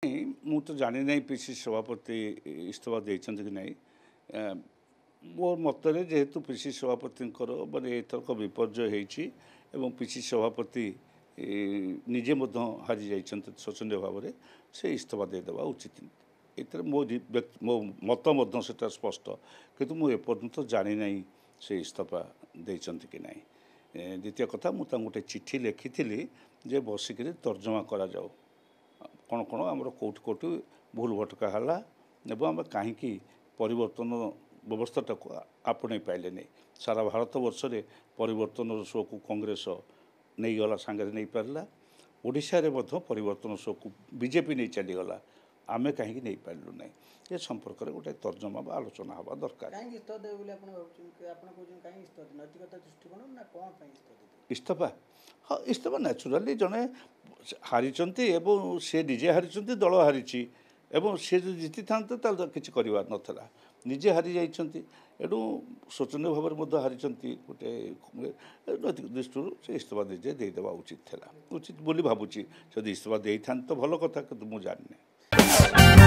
ମୁଁ ତ ଜାଣି ନାହିଁ ପିସିସି ସଭାପତି ଇସ୍ତଫା ଦେଇଛନ୍ତି କି ନାହିଁ। ମୋ ମତରେ ଯେହେତୁ ପିସିସି ସଭାପତିଙ୍କର ମାନେ ଏଥରକ ବିପର୍ଯ୍ୟୟ ହେଇଛି ଏବଂ ପିସିସି ସଭାପତି ନିଜେ ମଧ୍ୟ ହାରି ଯାଇଛନ୍ତି ଶୋଚନୀୟ ଭାବରେ, ସେ ଇସ୍ତଫା ଦେଇଦେବା ଉଚିତ। ଏଥିରେ ମୋ ମତ ମଧ୍ୟ ସେଟା ସ୍ପଷ୍ଟ, କିନ୍ତୁ ମୁଁ ଏପର୍ଯ୍ୟନ୍ତ ଜାଣିନାହିଁ ସେ ଇସ୍ତଫା ଦେଇଛନ୍ତି କି ନାହିଁ। ଦ୍ୱିତୀୟ କଥା, ମୁଁ ତାଙ୍କୁ ଗୋଟେ ଚିଠି ଲେଖିଥିଲି ଯେ ବସିକରି ତର୍ଜମା କରାଯାଉ କ'ଣ କ'ଣ ଆମର କେଉଁଠି ଭୁଲ ଭଟକା ହେଲା ଏବଂ ଆମେ କାହିଁକି ପରିବର୍ତ୍ତନ ବ୍ୟବସ୍ଥାଟାକୁ ଆପଣେଇ ପାଇଲେନି। ସାରା ଭାରତ ବର୍ଷରେ ପରିବର୍ତ୍ତନର ସ୍ୱକୁ କଂଗ୍ରେସ ନେଇଗଲା, ସାଙ୍ଗରେ ନେଇପାରିଲା। ଓଡ଼ିଶାରେ ମଧ୍ୟ ପରିବର୍ତ୍ତନ ସ୍ୱକୁ ବିଜେପି ନେଇ ଚାଲିଗଲା, ଆମେ କାହିଁକି ନେଇପାରିଲୁ ନାହିଁ। ଏ ସମ୍ପର୍କରେ ଗୋଟେ ତର୍ଜମା ବା ଆଲୋଚନା ହେବା ଦରକାର। ଇସ୍ତଫା, ହଁ, ଇସ୍ତଫା ନ୍ୟାଚୁରାଲି ଜଣେ ହାରିଛନ୍ତି ଏବଂ ସେ ନିଜେ ହାରିଛନ୍ତି, ଦଳ ହାରିଛି ଏବଂ ସେ ଯଦି ଜିତିଥାନ୍ତେ ତାହେଲେ କିଛି କରିବାର ନଥିଲା। ନିଜେ ହାରି ଯାଇଛନ୍ତି, ଏଣୁ ଶୋଚନୀୟ ଭାବରେ ମଧ୍ୟ ହାରିଛନ୍ତି। ଗୋଟେ ନୈତିକ ଦୃଷ୍ଟିରୁ ସେ ଇସ୍ତଫା ନିଜେ ଦେଇଦେବା ଉଚିତ ଥିଲା, ଉଚିତ ବୋଲି ଭାବୁଛି। ଯଦି ଇସ୍ତଫା ଦେଇଥାନ୍ତେ ତ ଭଲ କଥା, କିନ୍ତୁ ମୁଁ ଜାଣିନି।